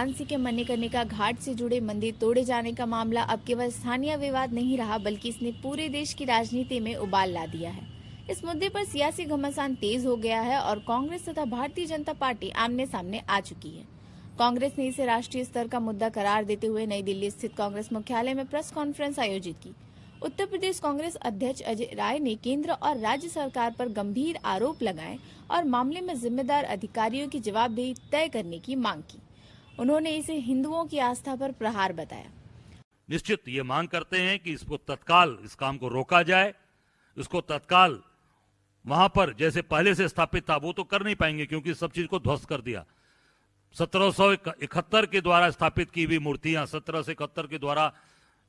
वाराणसी के मणिकर्णिका घाट से जुड़े मंदिर तोड़े जाने का मामला अब केवल स्थानीय विवाद नहीं रहा, बल्कि इसने पूरे देश की राजनीति में उबाल ला दिया है। इस मुद्दे पर सियासी घमासान तेज हो गया है और कांग्रेस तथा भारतीय जनता पार्टी आमने सामने आ चुकी है। कांग्रेस ने इसे राष्ट्रीय स्तर का मुद्दा करार देते हुए नई दिल्ली स्थित कांग्रेस मुख्यालय में प्रेस कॉन्फ्रेंस आयोजित की। उत्तर प्रदेश कांग्रेस अध्यक्ष अजय राय ने केंद्र और राज्य सरकार पर गंभीर आरोप लगाए और मामले में जिम्मेदार अधिकारियों की जवाबदेही तय करने की मांग की। उन्होंने इसे हिंदुओं की आस्था पर प्रहार बताया। निश्चित ये मांग करते हैं कि इसको तत्काल इस काम को रोका जाए, इसको तत्काल वहां पर जैसे पहले से स्थापित था वो तो कर नहीं पाएंगे क्योंकि सब चीज को ध्वस्त कर दिया। 1771 के द्वारा स्थापित की हुई मूर्तियां, 1771 के द्वारा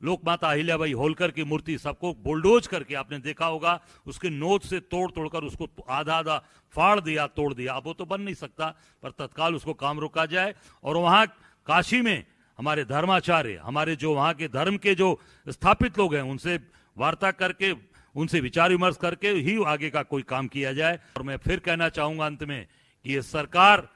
लोकमाता अहिल्याबाई होलकर की मूर्ति सबको बुलडोज करके आपने देखा होगा, उसके नोच से तोड़ तोड़कर उसको आधा आधा फाड़ दिया, तोड़ दिया। अब वो तो बन नहीं सकता, पर तत्काल उसको काम रोका जाए। और वहां काशी में हमारे धर्माचार्य, हमारे जो वहां के धर्म के जो स्थापित लोग हैं, उनसे वार्ता करके, उनसे विचार विमर्श करके ही आगे का कोई काम किया जाए। और मैं फिर कहना चाहूंगा अंत में कि ये सरकार,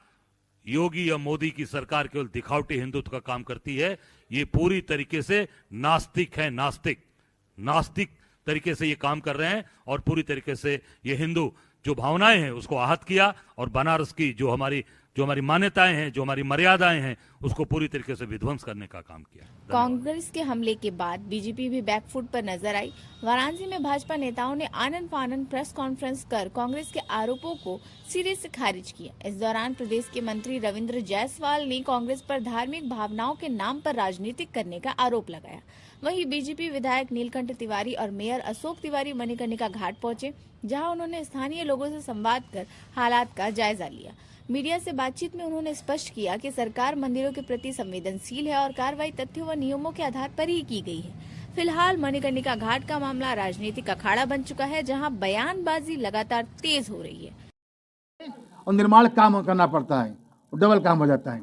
योगी या मोदी की सरकार केवल दिखावटी हिंदुत्व का काम करती है। ये पूरी तरीके से नास्तिक है, नास्तिक तरीके से ये काम कर रहे हैं और पूरी तरीके से ये हिंदू जो भावनाएं हैं उसको आहत किया और बनारस की जो हमारी मान्यताएं हैं, जो हमारी मर्यादाएं हैं, उसको पूरी तरीके से विध्वंस करने का काम किया। कांग्रेस के हमले के बाद बीजेपी भी बैकफुट पर नजर आई। वाराणसी में भाजपा नेताओं ने आनन फानन प्रेस कॉन्फ्रेंस कर कांग्रेस के आरोपों को सिरे से खारिज किया। इस दौरान प्रदेश के मंत्री रविंद्र जायसवाल ने कांग्रेस पर धार्मिक भावनाओं के नाम पर राजनीतिक करने का आरोप लगाया। वहीं बीजेपी विधायक नीलकंठ तिवारी और मेयर अशोक तिवारी मणिकर्णिका घाट पहुंचे, जहां उन्होंने स्थानीय लोगों से संवाद कर हालात का जायजा लिया। मीडिया से बातचीत में उन्होंने स्पष्ट किया कि सरकार मंदिरों के प्रति संवेदनशील है और कार्रवाई तथ्यों व नियमों के आधार पर ही की गई है। फिलहाल मणिकर्णिका घाट का मामला राजनीतिक अखाड़ा बन चुका है, जहां बयानबाजी लगातार तेज हो रही है और निर्माण काम करना पड़ता है, डबल काम हो जाता है।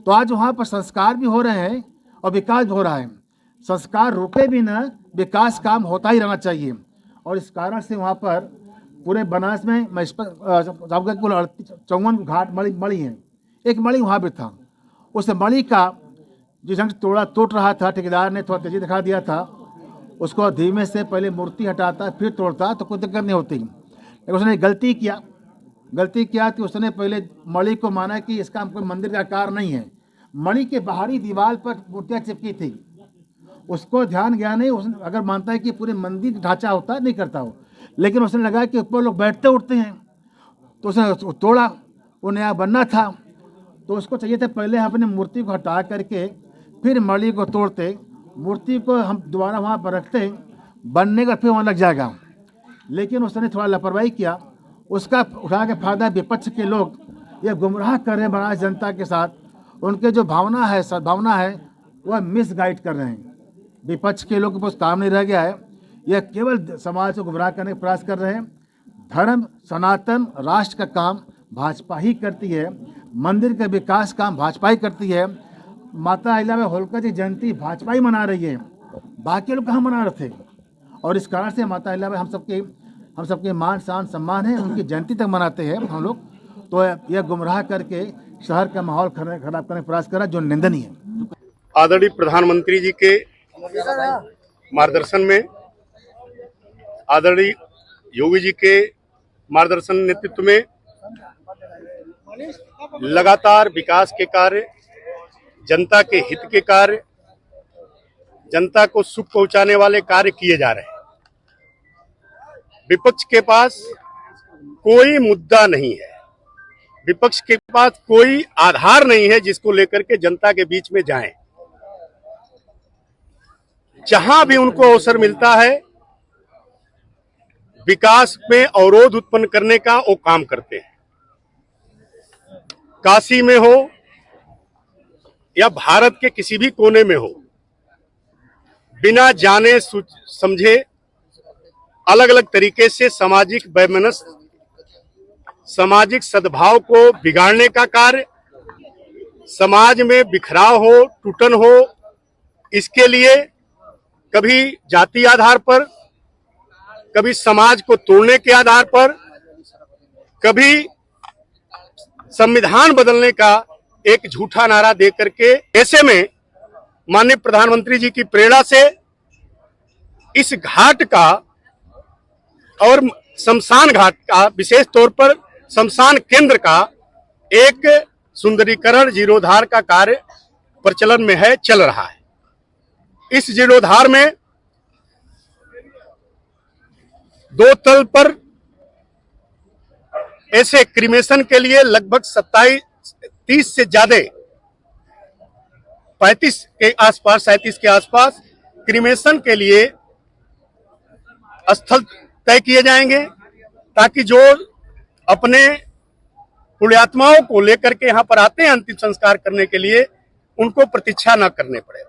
तो आज वहाँ पर संस्कार भी हो रहे हैं और विकास भी हो रहा है। संस्कार रुके भी न, विकास काम होता ही रहना चाहिए। और इस कारण से वहाँ पर पूरे बनारस में कुल 54 घाट मणि हैं। एक मणि वहाँ भी था। उस मणि का जिस ढंग से टूट रहा था, ठेकेदार ने थोड़ा तेजी दिखा दिया था। उसको धीमे से पहले मूर्ति हटाता फिर तोड़ता तो कोई दिक्कत नहीं होती। लेकिन उसने गलती किया कि उसने पहले मणि को माना कि इसका कोई मंदिर का आकार नहीं है। मणि के बाहरी दीवार पर मूर्तियाँ चिपकी थी, उसको ध्यान गया नहीं। उसने अगर मानता है कि पूरे मंदिर ढांचा होता नहीं करता हो, लेकिन उसने लगा कि ऊपर लोग बैठते उठते हैं तो उसने तोड़ा। वो नया बनना था तो उसको चाहिए था पहले अपने मूर्ति को हटा करके फिर मणि को तोड़ते, मूर्ति को हम दोबारा वहाँ पर रखते, बनने का फिर वहाँ लग जाएगा। लेकिन उसने थोड़ा लापरवाही किया। उसका उठा के फायदा विपक्ष के लोग ये गुमराह कर रहे हैं बनारस जनता के साथ। उनके जो भावना है, सद्भावना है, वह मिसगाइड कर रहे हैं। विपक्ष के लोग के पास काम नहीं रह गया है। यह केवल समाज को गुमराह करने का प्रयास कर रहे हैं। धर्म, सनातन, राष्ट्र का काम भाजपा ही करती है। मंदिर का विकास काम भाजपा ही करती है। माता अहिल्याबाई होलकर की जयंती भाजपा ही मना रही है, बाकी लोग कहाँ मना रहे थे। और इस कारण से माता अहिल्याबाई हम सबके मान शान सम्मान है, उनकी जयंती तक मनाते हैं हम लोग। तो यह गुमराह करके शहर का माहौल खराब करने का प्रयास कर रहा है, जो निंदनीय है। आदरणीय प्रधानमंत्री जी के मार्गदर्शन में, आदरणीय योगी जी के मार्गदर्शन नेतृत्व में लगातार विकास के कार्य, जनता के हित के कार्य, जनता को सुख पहुंचाने वाले कार्य किए जा रहे हैं। विपक्ष के पास कोई मुद्दा नहीं है, विपक्ष के पास कोई आधार नहीं है जिसको लेकर के जनता के बीच में जाएं। जहां भी उनको अवसर मिलता है विकास में अवरोध उत्पन्न करने का वो काम करते हैं। काशी में हो या भारत के किसी भी कोने में हो, बिना जाने समझे अलग अलग तरीके से सामाजिक वैमनस्य, सामाजिक सद्भाव को बिगाड़ने का कार्य, समाज में बिखराव हो, टूटन हो, इसके लिए कभी जाति आधार पर, कभी समाज को तोड़ने के आधार पर, कभी संविधान बदलने का एक झूठा नारा दे करके, ऐसे में माननीय प्रधानमंत्री जी की प्रेरणा से इस घाट का और शमशान घाट का, विशेष तौर पर शमशान केंद्र का एक सुंदरीकरण, जीर्णोद्धार का कार्य प्रचलन में है, चल रहा है। इस जीर्णोद्धार में 2 तल पर ऐसे क्रीमेशन के लिए लगभग 30 से ज्यादा, 35 के आसपास, 37 के आसपास क्रीमेशन के लिए स्थल तय किए जाएंगे, ताकि जो अपने पुण्यात्माओं को लेकर के यहाँ पर आते हैं अंतिम संस्कार करने के लिए, उनको प्रतीक्षा न करने पड़े।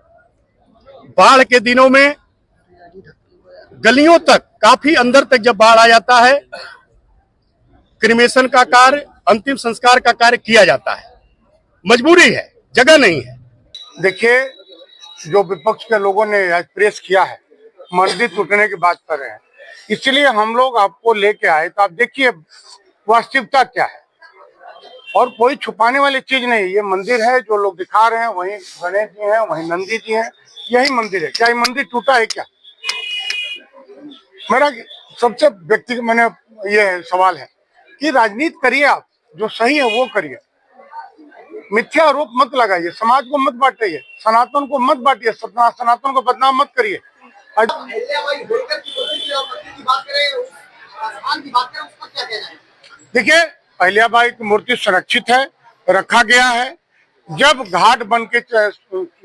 बाढ़ के दिनों में गलियों तक, काफी अंदर तक जब बाढ़ आ जाता है, क्रीमेशन का कार्य, अंतिम संस्कार का कार्य किया जाता है। मजबूरी है, जगह नहीं है। देखिए, जो विपक्ष के लोगों ने आज प्रेस किया है, मंदिर टूटने की बात कर रहे हैं, इसलिए हम लोग आपको लेके आए। तो आप देखिए वास्तविकता क्या है, और कोई छुपाने वाली चीज नहीं। ये मंदिर है जो लोग दिखा रहे हैं, वहीं गणेश जी हैं, वहीं नंदी जी हैं, यही मंदिर है। क्या ये मंदिर टूटा है क्या? मेरा सबसे व्यक्तिगत मैंने ये सवाल है कि राजनीति करिए, आप जो सही है वो करिए, मिथ्या आरोप मत लगाइए, समाज को मत बांटिए, सनातन को मत बांटिए, सनातन को बदनाम मत करिए। देखिए, अहिल्याबाई की मूर्ति सुरक्षित है, रखा गया है। जब घाट बन के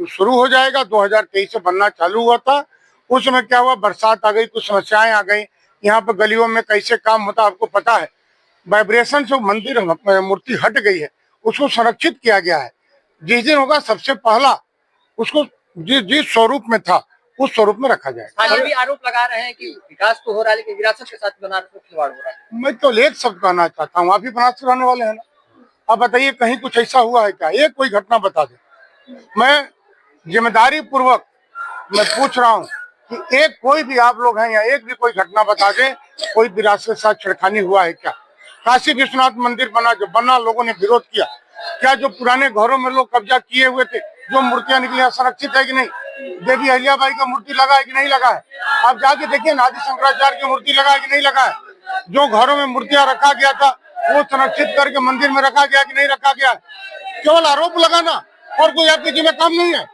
शुरू हो जाएगा, 2023 से बनना चालू हुआ था, उस समय क्या हुआ, बरसात आ गई, कुछ समस्याएं आ गई। यहाँ पे गलियों में कैसे काम होता आपको पता है। वाइब्रेशन से मंदिर मूर्ति हट गई है, उसको संरक्षित किया गया है। जिस दिन होगा सबसे पहला उसको जिस स्वरूप में था उस स्वरूप में रखा जाएगा। हाँ, ये भी आरोप लगा रहे हैं कि विकास तो हो रहा है, लेकिन विरासत के साथ बनारस में खिलवाड़ हो रहा है। मैं तो एक शब्द कहना चाहता हूँ, आप ही बनारस रहने वाले हैं ना, आप बताइए कहीं कुछ ऐसा हुआ है क्या? एक कोई घटना बता दे। मैं जिम्मेदारी पूर्वक मैं पूछ रहा हूँ कि एक कोई भी आप लोग हैं या एक भी कोई घटना बता दे, कोई विरासत के साथ छेड़खानी हुआ है क्या? काशी विश्वनाथ मंदिर बना, जब बना लोगों ने विरोध किया। क्या जो पुराने घरों में लोग कब्जा किए हुए थे, जो मूर्तियां निकली, संरक्षित है कि नहीं? देवी अहिल्याबाई का मूर्ति लगा है कि नहीं लगा है? आप जाके देखिए, आदि शंकराचार्य की मूर्ति लगा है कि नहीं लगा है? जो घरों में मूर्तियां रखा गया था वो संरक्षित करके मंदिर में रखा गया कि नहीं रखा गया? केवल आरोप लगाना और कोई आपकी जिम्मे काम नहीं है।